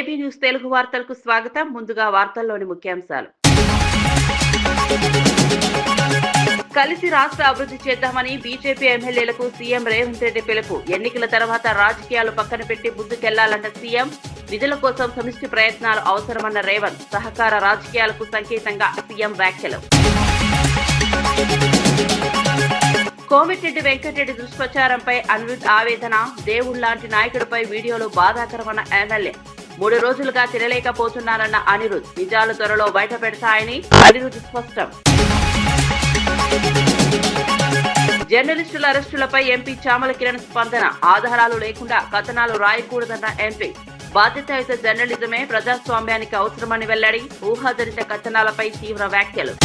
AB news Telugu వార్తలకు స్వాగతం. ముందుగా వార్తల్లోని ముఖ్యాంశాలు. కలిసి రాష్ట్ర అభివృద్ధి చేద్దామని బీజేపీ ఎమ్మెల్యేలకు సీఎం రేవంత్ రెడ్డి పిలుపు. ఎన్నికల తర్వాత రాజకీయాలు పక్కన పెట్టి ముందుకెళ్లాలన్న సీఎం. నిధుల కోసం సమిష్టి ప్రయత్నాలు అవసరమన్న రేవంత్. సహకార రాజకీయాలకు సంకేతంగా సీఎం వ్యాఖ్యలు. కోమటిరెడ్డి వెంకటరెడ్డి దుష్ప్రచారంపై అనిరుద్ ఆవేదన. దేవుళ్లాంటి నాయకుడిపై వీడియోలు బాధాకరమన్న ఎమ్మెల్యే. 3 రోజులుగా తినలేకపోతున్నారన్న అనిరుద్. నిజాలు త్వరలో బయట పెడతాయని అనిరుద్ స్పష్టం. జర్నలిస్టుల అరెస్టులపై ఎంపీ చామల కిరణ్ స్పందన. ఆధారాలు లేకుండా కథనాలు రాయకూడదన్న ఎంపీ. బాధ్యతాయుత జర్నలిజమే ప్రజాస్వామ్యానికి అవసరమని వెల్లడి. ఊహాజనిత కథనాలపై తీవ్ర వ్యాఖ్యలు.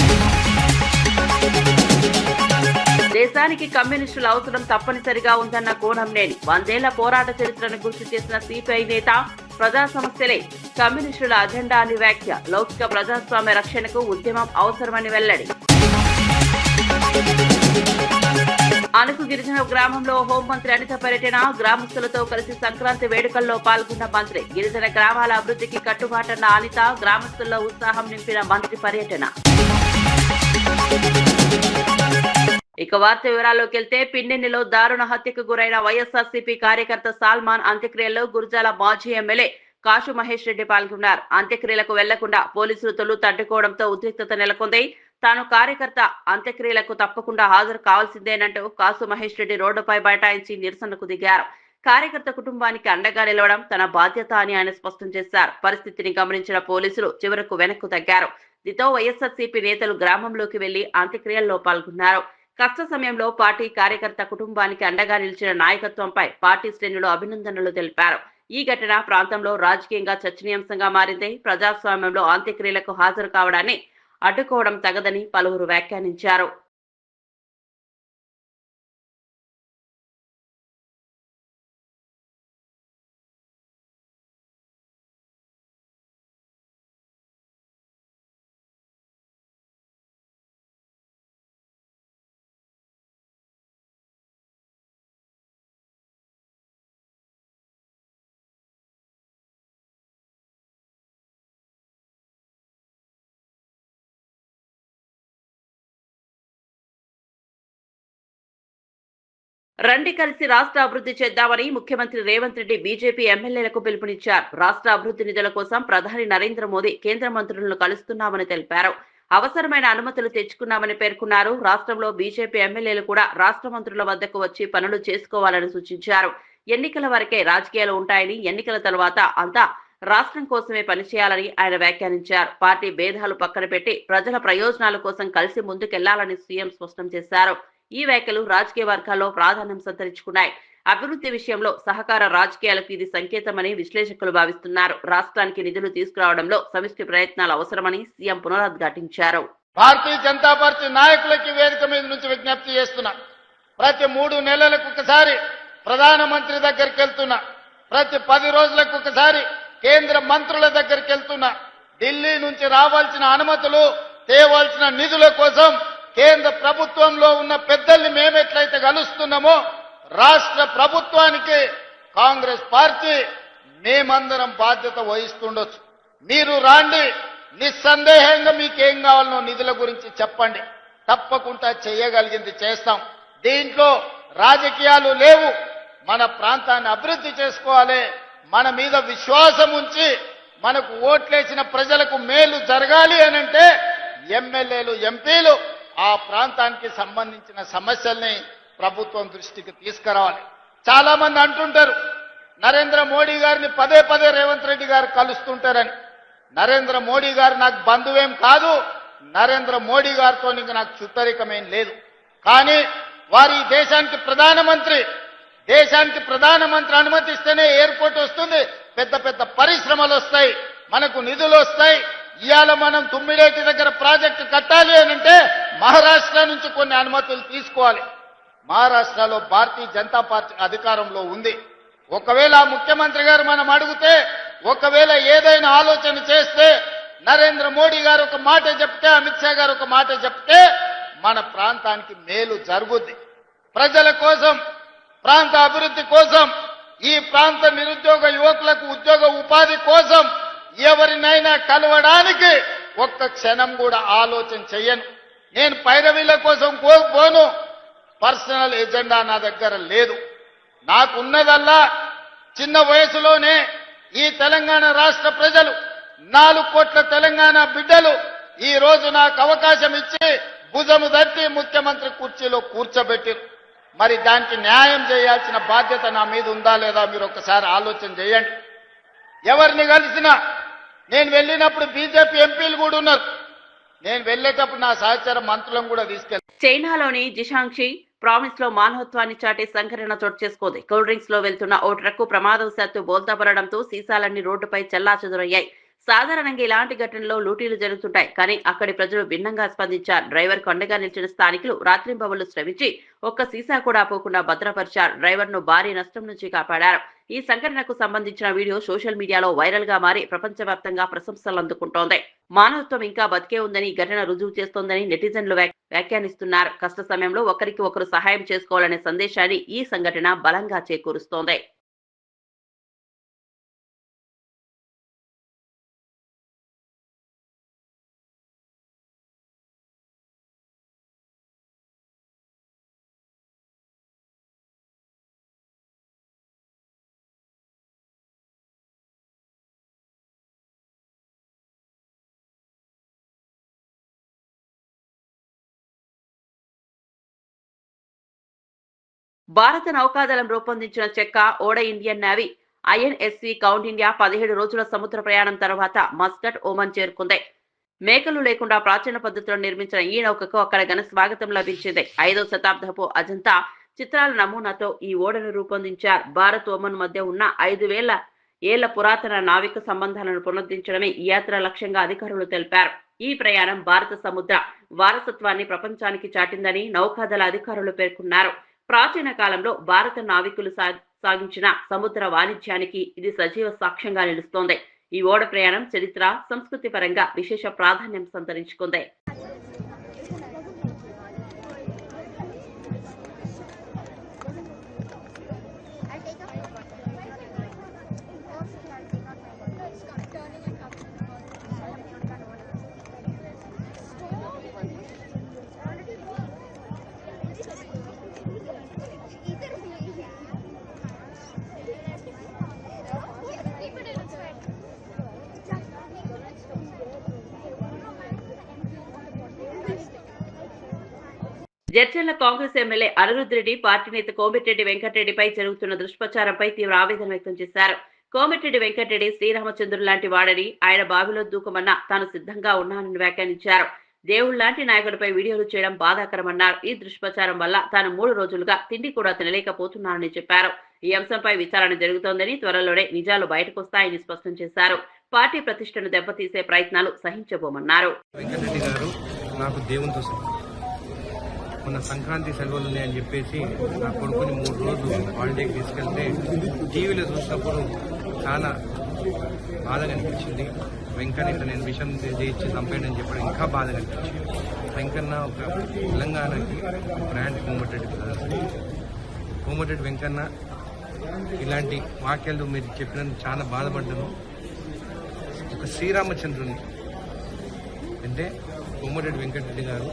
దేశానికి కమ్యూనిస్టుల అవసరం తప్పనిసరిగా ఉందన్న కోనంనేని. 100 ఏళ్ల పోరాట చరిత్రను గుర్తు చేసిన సిపిఐ నేత. ప్రజా సమస్యలే కమ్యూనిస్టుల అజెండా అని వ్యాఖ్య. లౌకిక ప్రజాస్వామ్య రక్షణకు ఉద్యమం అవసరమని వెల్లడి. అణుకు గిరిజన గ్రామంలో హోంమంత్రి అనిత పర్యటన. గ్రామస్తులతో కలిసి సంక్రాంతి వేడుకల్లో పాల్గొన్న మంత్రి. గిరిజన గ్రామాల అభివృద్ధికి కట్టుబాటన్న అనిత. గ్రామస్తుల్లో ఉత్సాహం నింపిన మంత్రి పర్యటన. ఇక వార్త వివరాల్లోకి వెళ్తే, పిన్నెన్నిలో దారుణ హత్యకు గురైన వైఎస్ఆర్సీపీ కార్యకర్త సాల్మాన్ అంత్యక్రియల్లో గురజాల మాజీ ఎమ్మెల్యే కాసు మహేష్ రెడ్డి పాల్గొన్నారు. అంత్యక్రియలకు వెళ్లకుండా పోలీసులు తొలుత అడ్డుకోవడంతో ఉద్రిక్తత నెలకొంది. తాను కార్యకర్త అంత్యక్రియలకు తప్పకుండా హాజరు కావాల్సిందేనంటూ కాసు మహేష్ రెడ్డి రోడ్డుపై బైఠాయించి నిరసనకు దిగారు. కార్యకర్త కుటుంబానికి అండగా నిలవడం తన బాధ్యత అని ఆయన స్పష్టం చేశారు. పరిస్థితిని గమనించిన పోలీసులు చివరకు వెనక్కు తగ్గారు. దీంతో వైఎస్ఆర్సీపీ నేతలు గ్రామంలోకి వెళ్లి అంత్యక్రియల్లో పాల్గొన్నారు. కష్ట సమయంలో పార్టీ కార్యకర్త కుటుంబానికి అండగా నిలిచిన నాయకత్వంపై పార్టీ శ్రేణులు అభినందనలు తెలిపారు. ఈ ఘటన ప్రాంతంలో రాజకీయంగా చర్చనీయాంశంగా మారింది. ప్రజాస్వామ్యంలో అంత్యక్రియలకు హాజరు కావడాన్ని అడ్డుకోవడం తగదని పలువురు వ్యాఖ్యానించారు. రండి కలిసి రాష్ట్ర అభివృద్ధి చేద్దామని ముఖ్యమంత్రి రేవంత్ రెడ్డి బీజేపీ ఎమ్మెల్యేలకు పిలుపునిచ్చారు. రాష్ట్ర అభివృద్ధి నిధుల కోసం ప్రధాని నరేంద్ర మోదీ కేంద్ర మంత్రులను కలుస్తున్నామని తెలిపారు. అవసరమైన అనుమతులు తెచ్చుకున్నామని పేర్కొన్నారు. రాష్ట్రంలో బీజేపీ ఎమ్మెల్యేలు కూడా రాష్ట్ర మంత్రుల వద్దకు వచ్చి పనులు చేసుకోవాలని సూచించారు. ఎన్నికల వరకే రాజకీయాలు ఉంటాయని, ఎన్నికల తర్వాత అంతా రాష్ట్రం కోసమే పనిచేయాలని ఆయన వ్యాఖ్యానించారు. పార్టీ భేదాలు పక్కన పెట్టి ప్రజల ప్రయోజనాల కోసం కలిసి ముందుకెళ్లాలని సీఎం స్పష్టం చేశారు. ఈ వ్యాఖ్యలు రాజకీయ వర్గాల్లో ప్రాధాన్యం సంతరించుకున్నాయి. అభివృద్ధి విషయంలో సహకార రాజకీయాలకు ఇది సంకేతమని విశ్లేషకులు భావిస్తున్నారు. రాష్ట్రానికి నిధులు తీసుకురావడంలో సమిష్టి ప్రయత్నాలు అవసరమని సీఎం పునరుద్ఘాటించారు. భారతీయ జనతా పార్టీ నాయకులకి వేదిక మీద నుంచి విజ్ఞప్తి చేస్తున్నా. ప్రతి 3 నెలలకు ఒకసారి ప్రధానమంత్రి దగ్గరికి వెళ్తున్నా. ప్రతి 10 రోజులకు ఒకసారి కేంద్ర మంత్రుల దగ్గరికి వెళ్తున్నా. ఢిల్లీ నుంచి రావాల్సిన అనుమతులు, తేవాల్సిన నిధుల కోసం కేంద్ర ప్రభుత్వంలో ఉన్న పెద్దల్ని మేమెట్లయితే కలుస్తున్నామో రాష్ట్ర ప్రభుత్వానికి కాంగ్రెస్ పార్టీ మేమందరం బాధ్యత వహిస్తుండొచ్చు. మీరు రాండి, నిస్సందేహంగా మీకేం కావాలనో నిధుల గురించి చెప్పండి. తప్పకుండా చేయగలిగింది చేస్తాం. దీంట్లో రాజకీయాలు లేవు. మన ప్రాంతాన్ని అభివృద్ధి చేసుకోవాలి. మన మీద విశ్వాసం ఉంచి మనకు ఓట్లేసిన ప్రజలకు మేలు జరగాలి అనంటే ఎమ్మెల్యేలు, ఎంపీలు ఆ ప్రాంతానికి సంబంధించిన సమస్యల్ని ప్రభుత్వం దృష్టికి తీసుకురావాలి. చాలా మంది అంటుంటారు నరేంద్ర మోడీ గారిని పదే పదే రేవంత్ రెడ్డి గారు కలుస్తుంటారని. నరేంద్ర మోడీ గారు నాకు బంధువేం కాదు. నరేంద్ర మోడీ గారితో నాకు చుట్టరికమేం లేదు. కానీ వారి దేశానికి ప్రధానమంత్రి అనుమతిస్తేనే ఎయిర్పోర్ట్ వస్తుంది, పెద్ద పెద్ద పరిశ్రమలు వస్తాయి, మనకు నిధులు వస్తాయి. ఇవాళ మనం తుమ్మిడేటి దగ్గర ప్రాజెక్టు కట్టాలి అనంటే మహారాష్ట్ర నుంచి కొన్ని అనుమతులు తీసుకోవాలి. మహారాష్ట్రలో భారతీయ జనతా పార్టీ అధికారంలో ఉంది. ఒకవేళ ముఖ్యమంత్రి గారు మనం అడిగితే, ఒకవేళ ఏదైనా ఆలోచన చేస్తే, నరేంద్ర మోడీ గారు ఒక మాట చెప్తే, అమిత్ షా గారు ఒక మాట చెప్తే మన ప్రాంతానికి మేలు జరుగుద్ది. ప్రజల కోసం, ప్రాంత అభివృద్ధి కోసం ఈ ప్రాంత నిరుద్యోగ యువకులకు ఉద్యోగ ఉపాధి కోసం ఎవరినైనా కలవడానికి ఒక్క క్షణం కూడా ఆలోచన చెయ్యను. నేను పైరవీల కోసం పోను. పర్సనల్ ఎజెండా నా దగ్గర లేదు. నాకున్నదల్లా చిన్న వయసులోనే ఈ తెలంగాణ రాష్ట్ర ప్రజలు 4 కోట్ల తెలంగాణ బిడ్డలు ఈ రోజు నాకు అవకాశం ఇచ్చి భుజము తట్టి ముఖ్యమంత్రి కుర్చీలో కూర్చోబెట్టారు. మరి దానికి న్యాయం చేయాల్సిన బాధ్యత నా మీద ఉందా లేదా మీరు ఒకసారి ఆలోచన చేయండి. ఎవరిని కలిసినా నేను వెళ్ళినప్పుడు బీజేపీ ఎంపీలు కూడా ఉన్నారు. నేను వెళ్ళేటప్పుడు నా సహచర మంత్రులను కూడా తీసుకెళ్ళి చైనాలోని జిషాంగ్షి ప్రావిన్స్ లో మానవత్వాన్ని చాటే సంఘటన చోటు చేసుకుంది. కూల్ డ్రింక్స్ లో వెళ్తున్న ఓ ట్రక్కు ప్రమాదవశాత్తు బోల్తాపడడంతో సీసాలన్నీ రోడ్డుపై చెల్లాచెదురయ్యాయి. సాధారణంగా ఇలాంటి ఘటనలో లూటీలు జరుగుతుంటాయి, కానీ అక్కడి ప్రజలు భిన్నంగా స్పందించారు. డ్రైవర్ కొండగా నిలిచిన స్థానికులు రాత్రింబవళ్లు శ్రమించి ఒక్క సీసా కూడా పోకుండా భద్రపరిచారు. డ్రైవర్ ను భారీ నష్టం నుంచి కాపాడారు. ఈ సంఘటనకు సంబంధించిన వీడియో సోషల్ మీడియాలో వైరల్ గా మారి ప్రపంచవ్యాప్తంగా ప్రశంసలు అందుకుంటోంది. మానవత్వం ఇంకా బతికే ఉందని ఘటన రుజువు చేస్తోందని నెటిజన్లు వ్యాఖ్యానిస్తున్నారు. కష్ట సమయంలో ఒకరికి ఒకరు సహాయం చేసుకోవాలనే సందేశాన్ని ఈ సంఘటన బలంగా చేకూరుస్తోంది. భారత నౌకాదళం రూపొందించిన చెక్క ఓడ Indian navy INSV count India 17 రోజుల సముద్ర ప్రయాణం తర్వాత మస్కట్, ఒమన్ చేరుకుంది. మేకలు లేకుండా ప్రాచీన పద్ధతిలో నిర్మించిన ఈ నౌకకు అక్కడ ఘన స్వాగతం లభించింది. 5వ శతాబ్దపు అజంతా చిత్రాల నమూనాతో ఈ ఓడను రూపొందించారు. భారత్, ఒమన్ మధ్య ఉన్న 5,000 ఏళ్ల పురాతన నావిక సంబంధాలను పునరుద్ధరించడమే ఈ యాత్ర లక్ష్యంగా అధికారులు తెలిపారు. ఈ ప్రయాణం భారత సముద్ర వారసత్వాన్ని ప్రపంచానికి చాటిందని నౌకాదళ అధికారులు పేర్కొన్నారు. ప్రాచీన కాలంలో భారత నావికులు సాగించిన సముద్ర వాణిజ్యానికి ఇది సజీవ సాక్ష్యంగా నిలుస్తోంది. ఈ ఓడ ప్రయాణం చరిత్ర, సంస్కృతి పరంగా విశేష ప్రాధాన్యం సంతరించుకుంది. జడ్చర్ల కాంగ్రెస్ ఎమ్మెల్యే అనిరుద్ రెడ్డి పార్టీ నేత కోమటిరెడ్డి వెంకటరెడ్డిపై జరుగుతున్న దుష్ప్రచారంపై తీవ్ర ఆవేదన వ్యక్తం చేశారు. కోమటిరెడ్డి వెంకటరెడ్డి శ్రీరామచంద్రుడు లాంటి వాడని, ఆయన బావిలో దూకమన్నా తాను సిద్ధంగా ఉన్నానని వ్యాఖ్యానించారు. దేవుళ్లాంటి నాయకుడిపై వీడియోలు చేయడం బాధాకరమన్నారు. ఈ దుష్ప్రచారం వల్ల తాను 3 రోజులుగా తిండి కూడా తినలేకపోతున్నానని చెప్పారు. ఈ అంశంపై విచారణ జరుగుతోందని, త్వరలోనే నిజాలు బయటకొస్తాయని స్పష్టం చేశారు. పార్టీ ప్రతిష్టను దెబ్బతీసే ప్రయత్నాలు సహించబోమన్నారు. మొన్న సంక్రాంతి సెలవులు ఉన్నాయని చెప్పేసి నా కొడుకుని 3 రోజులు హాలిడేకి తీసుకెళ్తే టీవీలో చూసినప్పుడు చాలా బాధగా అనిపించింది. వెంకన్న ఇట్లా నేను విషం చేయించి చంపాడని చెప్పడం ఇంకా బాధగా అనిపించింది. వెంకన్న ఒక తెలంగాణకి బ్రాండ్ కోమటిరెడ్డి వెంకన్న ఇలాంటి వాక్యాలు మీరు చెప్పినందుకు చాలా బాధపడ్డాను. ఒక శ్రీరామచంద్రుని అంటే కోమటిరెడ్డి వెంకటరెడ్డి గారు,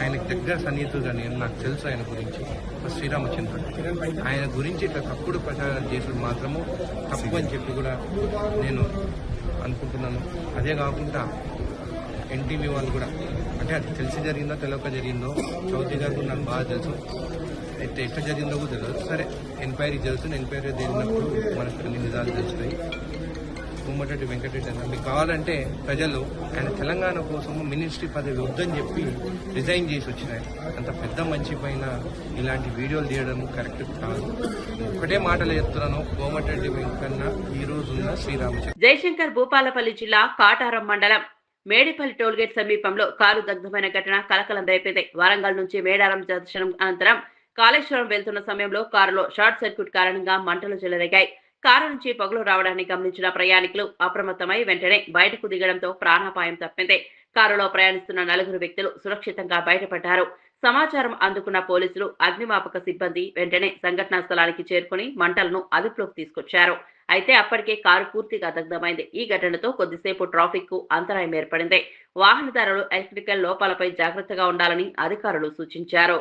ఆయనకు దగ్గర సన్నిహితుడుగా నాకు తెలుసు ఆయన గురించి. శ్రీరామచంద్రుడు ఆయన గురించి ఇట్లా తప్పుడు ప్రచారం చేసుడు మాత్రము తప్పు అని చెప్పి కూడా నేను అనుకుంటున్నాను. అదే కాకుండా ఎన్టీవీ వాళ్ళు కూడా, అంటే అది తెలిసి జరిగిందో తెలియక జరిగిందో, చౌదరి గారు కూడా నాకు బాగా తెలుసు. అయితే ఎట్లా జరిగిందో కూడా తెలియదు. సరే, ఎంక్వైరీ జరుగుతుంది. ఎంక్వైరీ జరిగినప్పుడు మనకు కొన్ని నిజాలు తెలుస్తాయి. కోమటిరెడ్డి వెంకటరెడ్డి అన్న మీకు కావాలంటే ప్రజలు ఆయన తెలంగాణ కోసము మినిస్ట్రీ పదవి వద్దని చెప్పి రిజైన్ చేసి వచ్చినాయి. అంత పెద్ద మంచి పైన ఇలాంటి వీడియోలు తీయడం కరెక్ట్ కాదు. ఒకటే మాటలు చెప్తున్నాను, కోమటిరెడ్డి వెంకన్న ఈ రోజున్న శ్రీరామచంద్ర. జయశంకర్ భూపాలపల్లి జిల్లా కాటారం మండలం మేడిపల్లి టోల్గేట్ సమీపంలో కారు దగ్ధమైన ఘటన కలకలం రేపింది. వరంగల్ నుంచి మేడారం దర్శనం అనంతరం కాళేశ్వరం వెళ్తున్న సమయంలో కారులో షార్ట్ సర్క్యూట్ కారణంగా మంటలు చెలరేగాయి. కారు నుంచి పొగలు రావడాన్ని గమనించిన ప్రయాణికులు అప్రమత్తమై వెంటనే బయటకు దిగడంతో ప్రాణాపాయం తప్పింది. కారులో ప్రయాణిస్తున్న 4 వ్యక్తులు సురక్షితంగా బయటపడ్డారు. సమాచారం అందుకున్న పోలీసులు, అగ్నిమాపక సిబ్బంది వెంటనే సంఘటనా స్థలానికి చేరుకుని మంటలను అదుపులోకి తీసుకొచ్చారు. అయితే అప్పటికే కారు పూర్తిగా దగ్ధమైంది. ఈ ఘటనతో కొద్దిసేపు ట్రాఫిక్ కు అంతరాయం ఏర్పడింది. వాహనదారులు ఎలక్ట్రికల్ లోపాలపై జాగ్రత్తగా ఉండాలని అధికారులు సూచించారు.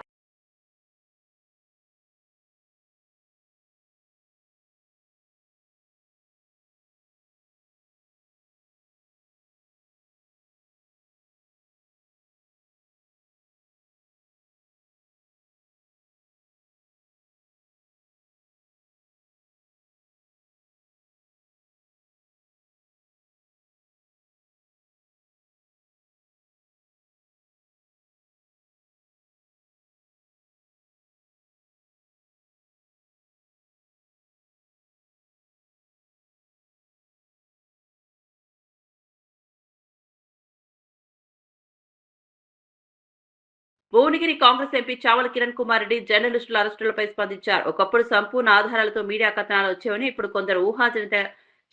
భువనగిరి కాంగ్రెస్ ఎంపీ చావల కిరణ్ కుమార్ రెడ్డి జర్నలిస్టుల అరెస్టులపై స్పందించారు. ఒకప్పుడు సంపూర్ణ ఆధారాలతో మీడియా కథనాలు వచ్చేవని ఇప్పుడు కొందరు ఊహాజనిత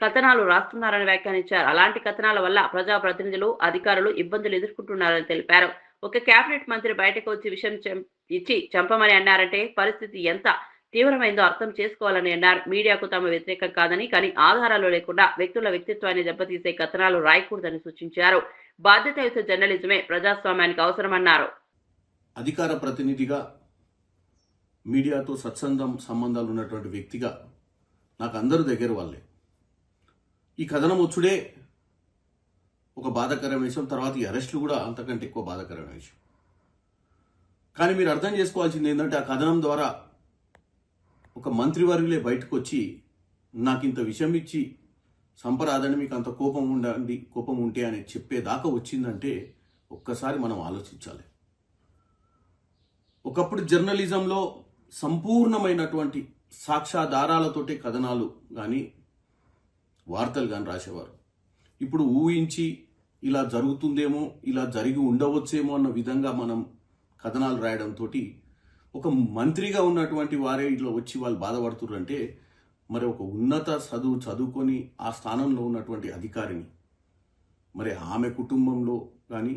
కథనాలు రాస్తున్నారని వ్యాఖ్యానించారు. అలాంటి కథనాల వల్ల ప్రజాప్రతినిధులు, అధికారులు ఇబ్బందులు ఎదుర్కొంటున్నారని తెలిపారు. ఒక కేబినెట్ మంత్రి బయటకు వచ్చి విషయం ఇచ్చి చంపమని అన్నారంటే పరిస్థితి ఎంత తీవ్రమైందో అర్థం చేసుకోవాలని అన్నారు. మీడియాకు తమ వ్యతిరేకం కాదని, కానీ ఆధారాలు లేకుండా వ్యక్తుల వ్యక్తిత్వాన్ని దెబ్బతీసే కథనాలు రాయకూడదని సూచించారు. బాధ్యతాయుత జర్నలిజమే ప్రజాస్వామ్యానికి అవసరమన్నారు. అధికార ప్రతినిధిగా మీడియాతో సంబంధాలు ఉన్నటువంటి వ్యక్తిగా నాకు అందరూ దగ్గర వాళ్ళే. ఈ కథనం వచ్చుడే ఒక బాధాకరమైన విషయం, తర్వాత ఈ అరెస్టులు కూడా అంతకంటే ఎక్కువ బాధాకరమైన విషయం. కానీ మీరు అర్థం చేసుకోవాల్సింది ఏంటంటే ఆ కథనం ద్వారా ఒక మంత్రివర్యులే బయటకు వచ్చి నాకు ఇంత విషయం ఇచ్చి సంపరాదని, మీకు అంత కోపం ఉంటే అని చెప్పేదాకా వచ్చిందంటే ఒక్కసారి మనం ఆలోచించాలి. ఒకప్పుడు జర్నలిజంలో సంపూర్ణమైనటువంటి సాక్ష్యాధారాలతోటి కథనాలు కానీ వార్తలు కానీ రాసేవారు. ఇప్పుడు ఊహించి ఇలా జరుగుతుందేమో, ఇలా జరిగి ఉండవచ్చేమో అన్న విధంగా మనం కథనాలు రాయడంతో ఒక మంత్రిగా ఉన్నటువంటి వారే ఇట్లా వచ్చి వాళ్ళు బాధపడుతున్నారంటే మరి ఒక ఉన్నత చదువుకొని ఆ స్థానంలో ఉన్నటువంటి అధికారిని, మరి ఆమె కుటుంబంలో కానీ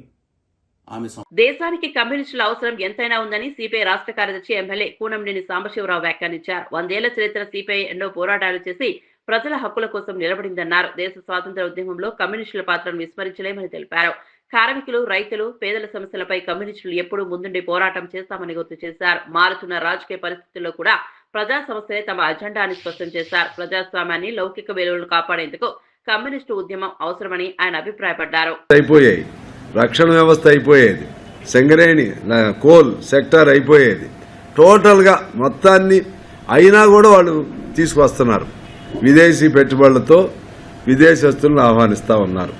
దేశానికి కమ్యూనిస్టుల అవసరం ఎంతైనా ఉందని సిపిఐ రాష్ట్ర కార్యదర్శి ఎమ్మెల్యే కూనంనేని సాంబశివరావు వ్యాఖ్యానించారు. 100 ఏళ్ల చరిత్ర సిపిఐ ఎన్నో పోరాటాలు చేసి ప్రజల హక్కుల కోసం నిలబడిందన్నారు. దేశ స్వాతంత్ర ఉద్యమంలో కమ్యూనిస్టుల పాత్రను విస్మరించలేమని తెలిపారు. కార్మికులు, రైతులు, పేదల సమస్యలపై కమ్యూనిస్టులు ఎప్పుడూ ముందుండి పోరాటం చేస్తామని గుర్తు చేశారు. మారుతున్న రాజకీయ పరిస్థితుల్లో కూడా ప్రజా సమస్యలే తమ అజెండా అని స్పష్టం చేశారు. ప్రజాస్వామ్యాన్ని, లౌకిక విలువలను కాపాడేందుకు కమ్యూనిస్టు ఉద్యమం అవసరమని ఆయన అభిప్రాయపడ్డారు. రక్షణ వ్యవస్థ అయిపోయేది, సింగరేణి కోల్ సెక్టార్ అయిపోయేది, టోటల్గా మొత్తాన్ని అయినా కూడా వాళ్ళు తీసుకొస్తున్నారు. విదేశీ పెట్టుబడులతో విదేశస్తులను ఆహ్వానిస్తూ ఉన్నారు.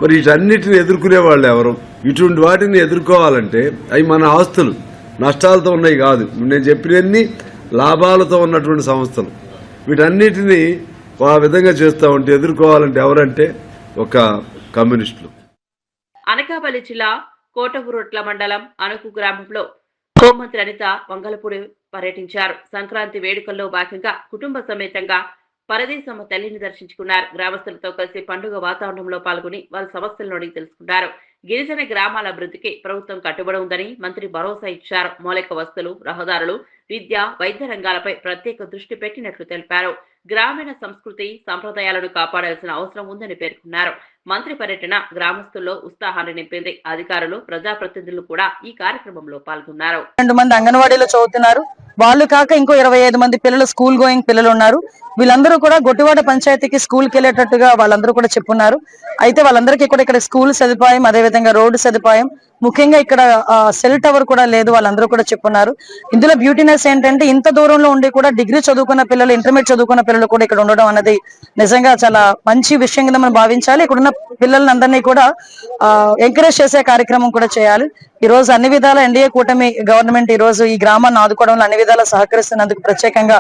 మరి వీటన్నిటిని ఎదుర్కొనే వాళ్ళు ఎవరు? ఇటువంటి వాటిని ఎదుర్కోవాలంటే అవి మన ఆస్తులు, నష్టాలతో ఉన్నాయి కాదు. నేను చెప్పినన్ని లాభాలతో ఉన్నటువంటి సంస్థలు. వీటన్నిటినీ ఆ విధంగా చేస్తూ ఉంటే ఎదుర్కోవాలంటే ఎవరంటే ఒక కమ్యూనిస్టులు. అనకాపల్లి జిల్లా కోటగురొట్ల మండలం అనుకు గ్రామంలో హోంమంత్రి అనిత వంగలపూడి పర్యటించారు. సంక్రాంతి వేడుకల్లో భాగంగా కుటుంబ సమేతంగా పరదేశమ్మ తల్లిని దర్శించుకున్నారు. గ్రామస్తులతో కలిసి పండుగ వాతావరణంలో పాల్గొని వారి సమస్యలను అడిగి తెలుసుకున్నారు. గిరిజన గ్రామాల అభివృద్ధికి ప్రభుత్వం కట్టుబడి ఉందని మంత్రి భరోసా ఇచ్చారు. మౌలిక వసతులు, రహదారులు, విద్య, వైద్య రంగాలపై ప్రత్యేక దృష్టి పెట్టినట్లు తెలిపారు. గ్రామీణ సంస్కృతి, సంప్రదాయాలను కాపాడాల్సిన అవసరం ఉందని పేర్కొన్నారు. మంత్రి పర్యటన గ్రామస్తుల్లో ఉత్సాహాన్ని నింపింది. అధికారులు, ప్రజాప్రతినిధులు కూడా ఈ కార్యక్రమంలో పాల్గొన్నారు. 2 మంది అంగన్వాడీలో చదువుతున్నారు. వాళ్ళు కాక ఇంకో 25 మంది పిల్లలు స్కూల్ గోయింగ్ పిల్లలు ఉన్నారు. వీళ్ళందరూ కూడా గొట్టివాడ పంచాయతీకి స్కూల్కి వెళ్ళేటట్టుగా వాళ్ళందరూ కూడా చెప్పున్నారు. అయితే వాళ్ళందరికీ కూడా ఇక్కడ స్కూల్ సదుపాయం, అదేవిధంగా రోడ్డు సదుపాయం, ముఖ్యంగా ఇక్కడ సెల్ టవర్ కూడా లేదు, వాళ్ళందరూ కూడా చెప్పున్నారు. ఇందులో బ్యూటీనెస్ ఏంటంటే ఇంత దూరంలో ఉండి కూడా డిగ్రీ చదువుకున్న పిల్లలు, ఇంటర్మీడియట్ చదువుకున్న పిల్లలు కూడా ఇక్కడ ఉండడం అనేది నిజంగా చాలా మంచి విషయం కింద మనం భావించాలి. ఇక్కడున్న పిల్లలందరినీ కూడా ఎంకరేజ్ చేసే కార్యక్రమం కూడా చేయాలి. ఈ రోజు అన్ని విధాల ఎన్డీఏ కూటమి గవర్నమెంట్ ఈ రోజు ఈ గ్రామాన్ని ఆదుకోవడంలో అన్ని విధాలా సహకరిస్తున్నందుకు ప్రత్యేకంగా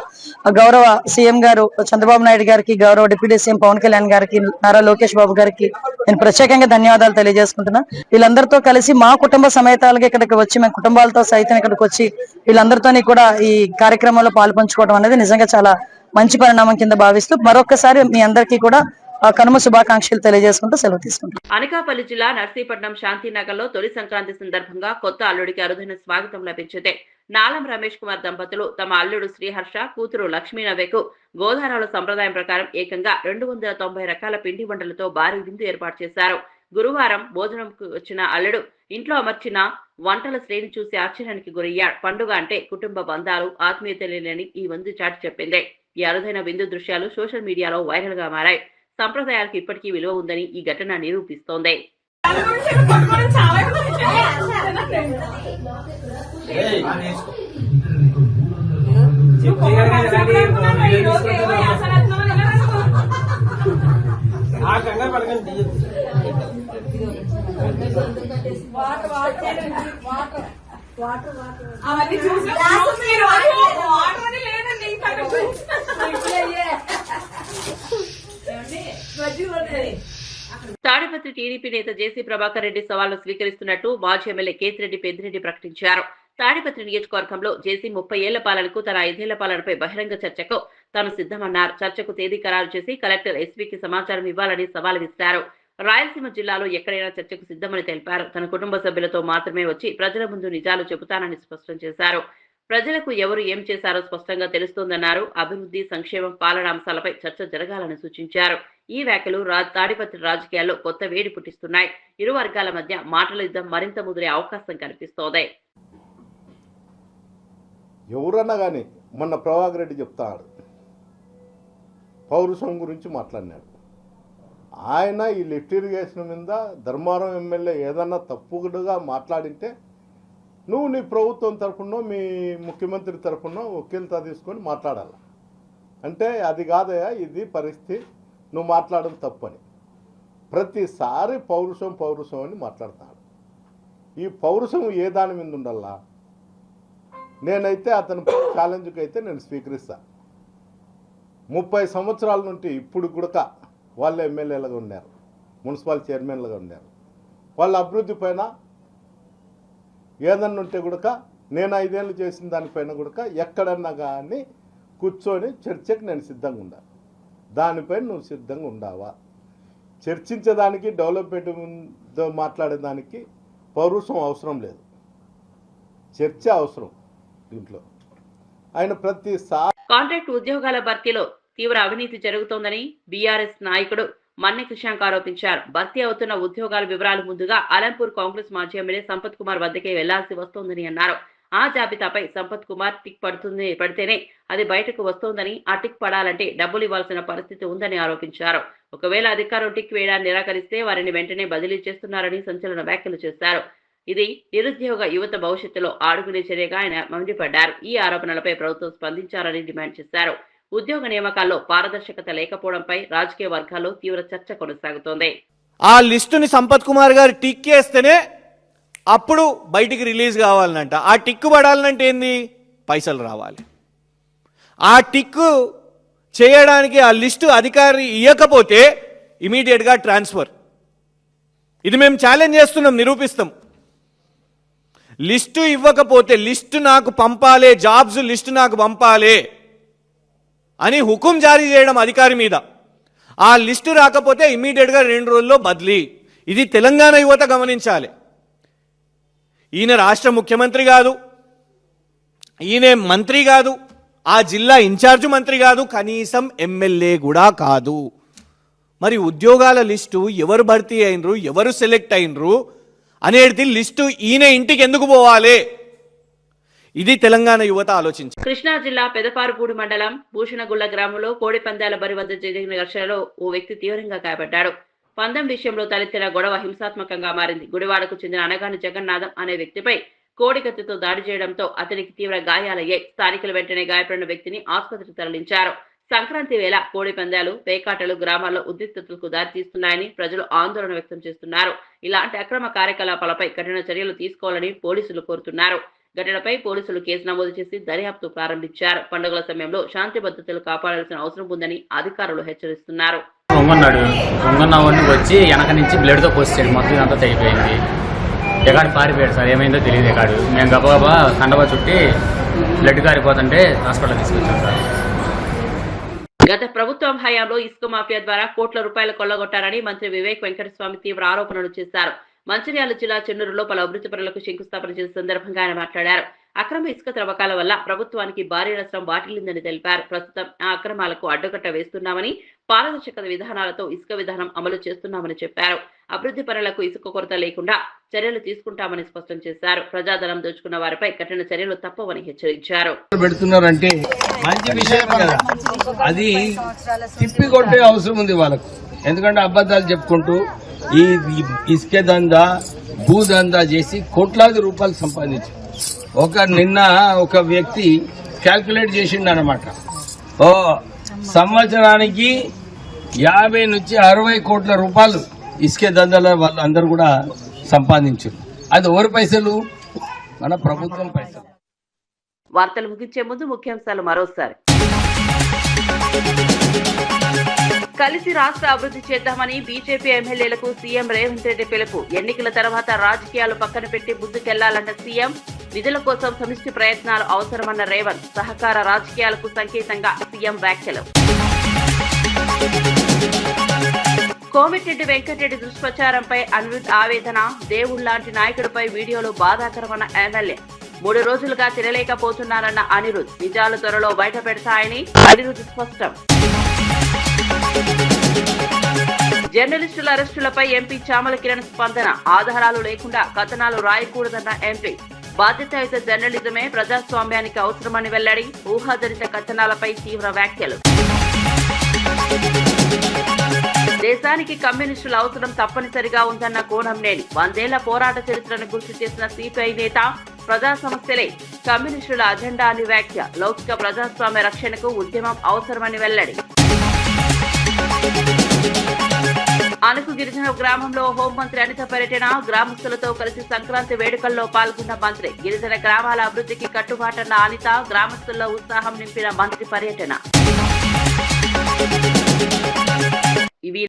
గౌరవ సీఎం గారు చంద్రబాబు నాయుడు గారికి, గౌరవ డిప్యూటీ సీఎం పవన్ కళ్యాణ్ గారికి, నారా లోకేష్ బాబు గారికి నేను ప్రత్యేకంగా ధన్యవాదాలు తెలియజేసుకుంటున్నా. వీళ్ళందరితో కలిసి మా కుటుంబ సమేతాలుగా ఇక్కడికి వచ్చి, మేము కుటుంబాలతో సైతం ఇక్కడికి వచ్చి వీళ్ళందరితోని కూడా ఈ కార్యక్రమంలో పాల్పంచుకోవడం అనేది నిజంగా చాలా మంచి పరిణామం కింద భావిస్తూ మరొకసారి మీ అందరికీ కూడా కనుమ శుభాకాంక్షలు తెలియజేసుకుంటూ సెలవు తీసుకుంటాం. అనకాపల్లి జిల్లా నర్సీపట్నం శాంతినగర్ లో తొలి సంక్రాంతి సందర్భంగా కొత్త అల్లుడికి అరుదైన స్వాగతం లభించింది. నాలం రమేష్ కుమార్ దంపతులు తమ అల్లుడు శ్రీహర్ష, కూతురు లక్ష్మీ నవ్యకు గోదావరి సంప్రదాయం ప్రకారం ఏకంగా 290 రకాల పిండి వంటలతో భారీ విందు ఏర్పాటు చేశారు. గురువారం భోజనంకు వచ్చిన అల్లుడు ఇంట్లో అమర్చిన వంటల శ్రేణి చూసి ఆశ్చర్యానికి గురయ్యాడు. పండుగ అంటే కుటుంబ బంధాలు, ఆత్మీయతలేనని ఈ విందు చాటి చెప్పింది. ఈ అరుదైన విందు దృశ్యాలు సోషల్ మీడియాలో వైరల్ గా మారాయి. సంప్రదాయాలకు ఇప్పటికీ విలువ ఉందని ఈ ఘటన నిరూపిస్తోంది. తాడిపత్రి టీడీపీ నేత జేసీ ప్రభాకర్ రెడ్డి సవాల్ను స్వీకరిస్తున్నట్టు మాజీ ఎమ్మెల్యే కేతిరెడ్డి పెద్దిరెడ్డి ప్రకటించారు. తాడిపత్రి నియోజకవర్గంలో జేసీ 30 ఏళ్ల పాలనకు తన 5 ఏళ్ల పాలనపై బహిరంగ చర్చకు తాను సిద్ధమన్నారు. చర్చకు తేదీ ఖరారు చేసి కలెక్టర్ ఎస్పీకి సమాచారం ఇవ్వాలని సవాల్ విసిరారు. రాయలసీమ జిల్లాలో ఎక్కడైనా చర్చకు సిద్ధమని తెలిపారు. తన కుటుంబ సభ్యులతో మాత్రమే వచ్చి ప్రజల ముందు నిజాలు చెబుతానని స్పష్టం చేశారు. ప్రజలకు ఎవరు ఏం చేశారో స్పష్టంగా తెలుస్తోందన్నారు. అభివృద్ధి, సంక్షేమం, పాలన అంశాలపై చర్చ జరగాలని సూచించారు. ఈ వ్యాఖ్యలు తాడిపత్రి రాజకీయాల్లో కొత్త వేడి పుట్టిస్తున్నాయి. ఇరు వర్గాల మధ్య మాటల యుద్ధం మరింత ముదిరే అవకాశం కనిపిస్తోంది. ఎవరన్నా కానీ మొన్న ప్రభాకర్ రెడ్డి చెప్తాడు, పౌరుషం గురించి మాట్లాడినాడు. ఆయన ఈ లిఫ్ట్ ఇరిగేషన్ మీద ధర్మారం ఎమ్మెల్యే ఏదన్నా తప్పుడుగా మాట్లాడింటే నువ్వు నీ ప్రభుత్వం తరఫునో మీ ముఖ్యమంత్రి తరఫునో వకీల్తా తీసుకొని మాట్లాడాలి. అంటే అది కాదయా, ఇది పరిస్థితి, నువ్వు మాట్లాడడం తప్పని. ప్రతిసారి పౌరుషం పౌరుషం అని మాట్లాడతాడు. ఈ పౌరుషం ఏ దాని మీద ఉండాలా? నేనైతే అతని ఛాలెంజ్కి అయితే నేను స్వీకరిస్తాను. 30 సంవత్సరాల నుండి ఇప్పుడు కూడా వాళ్ళు ఎమ్మెల్యేలుగా ఉన్నారు, మున్సిపల్ చైర్మన్లుగా ఉన్నారు. వాళ్ళ అభివృద్ధి పైన ఏదన్నా ఉంటే కూడా నేను 5 ఏళ్ళు చేసిన దానిపైన కూడా ఎక్కడన్నా కానీ కూర్చొని చర్చకు నేను సిద్ధంగా ఉండాలి. దానిపైన నువ్వు సిద్ధంగా ఉండావా? చర్చించడానికి, డెవలప్మెంట్ మాట్లాడేదానికి పౌరుషం అవసరం లేదు, చర్చ అవసరం. దీంట్లో ఆయన ప్రతిసారి కాంట్రాక్ట్ ఉద్యోగాల భర్తీలో తీవ్ర అవినీతి జరుగుతోందని బీఆర్ఎస్ నాయకుడు మన్నె కృష్ణాంక్ ఆరోపించారు. భర్తీ అవుతున్న ఉద్యోగాల వివరాలు ముందుగా అలంపూర్ కాంగ్రెస్ మాజీ ఎమ్మెల్యే సంపత్ కుమార్ వద్దకే వెళ్లాల్సి వస్తోందని అన్నారు. ఆ జాబితాపై సంపత్ కుమార్ టిక్ పడితేనే అది బయటకు వస్తోందని, ఆ టిక్ పడాలంటే డబ్బులు ఇవ్వాల్సిన పరిస్థితి ఉందని ఆరోపించారు. ఒకవేళ అధికారులు టిక్ వేయడాన్ని నిరాకరిస్తే వారిని వెంటనే బదిలీ చేస్తున్నారని సంచలన వ్యాఖ్యలు చేశారు. ఇది నిరుద్యోగ యువత భవిష్యత్తులో ఆడుకునే చర్యగా ఆయన మండిపడ్డారు. ఈ ఆరోపణలపై ప్రభుత్వం స్పందించాలని డిమాండ్ చేశారు. ఉద్యోగ నియామకాల్లో పారదర్శకత లేకపోవడంపై రాజకీయ వర్గాల్లో తీవ్ర చర్చ కొనసాగుతోంది. ఆ లిస్టుని సంపత్ కుమార్ గారు టిక్ చేస్తేనే అప్పుడు బయటికి రిలీజ్ కావాలనంట. ఆ టిక్ పడాలంటే ఏంది? పైసలు రావాలి. ఆ టిక్ చేయడానికి ఆ లిస్టు అధికారి ఇవ్వకపోతే ఇమీడియట్గా ట్రాన్స్ఫర్. ఇది మేము ఛాలెంజ్ చేస్తున్నాం, నిరూపిస్తాం. లిస్టు ఇవ్వకపోతే లిస్టు నాకు పంపాలే, జాబ్స్ లిస్టు నాకు పంపాలే అని హుకుం జారీ చేయడం అధికారి మీద. ఆ లిస్టు రాకపోతే ఇమ్మీడియట్గా 2 రోజుల్లో బదిలీ. ఇది తెలంగాణ యువత గమనించాలి. ఈయన రాష్ట్ర ముఖ్యమంత్రి కాదు, ఈయన మంత్రి కాదు, ఆ జిల్లా ఇన్ఛార్జ్ మంత్రి కాదు, కనీసం ఎమ్మెల్యే కూడా కాదు. మరి ఉద్యోగాల లిస్టు ఎవరు భర్తీ అయినరు, ఎవరు సెలెక్ట్ అయినరు అనేది లిస్టు ఈయన ఇంటికి ఎందుకు పోవాలి? ఇది తెలంగాణ యువత ఆలోచించారు. కృష్ణా జిల్లా పెదపారుపూడి మండలం భూషణగుళ్ల గ్రామంలో కోడి పందాల బరి వద్ద జరిగిన ఘర్షణలో ఓ వ్యక్తి తీవ్రంగా గాయపడ్డాడు. పందెం విషయంలో తలెత్తిన గొడవ హింసాత్మకంగా మారింది. గుడివాడకు చెందిన అనగాని జగన్నాథం అనే వ్యక్తిపై కోడి కత్తితో దాడి చేయడంతో అతనికి తీవ్ర గాయాలయ్యాయి. స్థానికులు వెంటనే గాయపడిన వ్యక్తిని ఆసుపత్రికి తరలించారు. సంక్రాంతి వేళ కోడి పందాలు, పేకాటలు గ్రామాల్లో ఉద్రిక్తతలకు దారితీస్తున్నాయని ప్రజలు ఆందోళన వ్యక్తం చేస్తున్నారు. ఇలాంటి అక్రమ కార్యకలాపాలపై కఠిన చర్యలు తీసుకోవాలని పోలీసులు కోరుతున్నారు. ఘటనపై పోలీసులు కేసు నమోదు చేసి దర్యాప్తు ప్రారంభించారు. పండుగల సమయంలో శాంతి భద్రతలు కాపాడాల్సిన అవసరం ఉందని అధికారులు హెచ్చరిస్తున్నారు. వంగన్నవాడిని వచ్చి వెనక నుంచి బ్లడ్ తో పోసాడు. మొత్తం ఇదంతా తెగిపోయింది. ఎగాడు పారిపోయాడు సార్, ఏమైందో తెలియదు. ఎగాడు మేము గబగబా కండవ చుట్టి బ్లడ్ కారిపోతుంటే హాస్పిటల్ తీసుకొచ్చాం సార్. గత ప్రభుత్వం హయాంలో ఇసుక మాఫియా ద్వారా కోట్ల రూపాయలు కొల్లగొట్టారని మంత్రి వివేక్ వెంకటస్వామి తీవ్ర ఆరోపణలు చేశారు. మంచిర్యాల జిల్లా చెన్నూరులో పలు అభివృద్ధి పనులకు శంకుస్థాపన చేసిన సందర్భంగా ఆయన మాట్లాడారు. అక్రమ ఇసుక త్రవ్వకాల వల్ల ప్రభుత్వానికి భారీ నష్టం వాటిల్లిందని తెలిపారు. ప్రస్తుతం ఆ అక్రమాలకు అడ్డుకట్ట వేస్తున్నామని, పారదర్శక విధానాలతో ఇసుక విధానం అమలు చేస్తున్నామని చెప్పారు. అభివృద్ధి పనులకు ఇసుక కొరత లేకుండా చర్యలు తీసుకుంటామని స్పష్టం చేశారు. ప్రజాధనం దోచుకున్న వారిపై కఠిన చర్యలు తప్పవని హెచ్చరించారు. పెడుతున్నారంటే మంచి విషయం కదా, అది తిప్పి కొట్టే అవసరం ఉంది వాళ్ళకు. ఎందుకంటే అబద్ధాలు చెప్పుకుంటూ ఈ ఇసుక దందా భూదందా చేసి కోట్లాది రూపాయలు సంపాదించారు. నిన్న ఒక వ్యక్తి క్యాల్కులేట్ చేసిండు అనమాట, సంవత్సరానికి 50 నుంచి 60 కోట్ల రూపాయలు ఇసుక దందాల వాళ్ళు అందరూ కూడా సంపాదించారు. అది ఎవరి పైసలు? మన ప్రభుత్వం పైసలు. వార్తలు ముగించే ముందు ముఖ్యాంశాలు మరోసారి. కలిసి రాష్ట్ర అభివృద్ధి చేద్దామని బీజేపీ ఎమ్మెల్యేలకు సీఎం రేవంత్ రెడ్డి పిలుపు. ఎన్నికల తర్వాత రాజకీయాలు పక్కన పెట్టి ముందుకెళ్లాలన్న సీఎం. నిధుల కోసం సమిష్టి ప్రయత్నాలు అవసరమన్న రేవంత్. సహకార రాజకీయాలకు సంకేతంగా సీఎం వ్యాఖ్యలు. కోమటిరెడ్డి వెంకటరెడ్డి దుష్ప్రచారంపై అనిరుద్ ఆవేదన. దేవుళ్లాంటి నాయకుడిపై వీడియోలో బాధాకరమన్న ఎమ్మెల్యే. 3 రోజులుగా తినలేకపోతున్నారన్న అనిరుద్. నిజాలు త్వరలో బయట పెడతాయని అనిరుద్ స్పష్టం. జర్నలిస్టుల అరెస్టులపై ఎంపీ చామల కిరణ్ స్పందన. ఆధారాలు లేకుండా కథనాలు రాయకూడదన్న ఎంపీ. బాధ్యతాయుత జర్నలిజమే ప్రజాస్వామ్యానికి అవసరమని వెల్లడి. ఊహాజనిత కథనాలపై తీవ్ర వ్యాఖ్యలు. దేశానికి కమ్యూనిస్టుల అవసరం తప్పనిసరిగా ఉందన్న కోనంనేని. 100 ఏళ్ల పోరాట చరిత్రను గుర్తు చేసిన సిపిఐ నేత. ప్రజా సమస్యలే కమ్యూనిస్టుల అజెండా అని వ్యాఖ్య. లౌకిక ప్రజాస్వామ్య రక్షణకు ఉద్యమం అవసరమని వెల్లడి. అణుకు గిరిజన గ్రామంలో హోంమంత్రి అనిత పర్యటన. గ్రామస్తులతో కలిసి సంక్రాంతి వేడుకల్లో పాల్గొన్న మంత్రి. గిరిజన గ్రామాల అభివృద్ధికి కట్టుబాటన్న అనిత. గ్రామస్తుల్లో ఉత్సాహం నింపిన మంత్రి పర్యటన.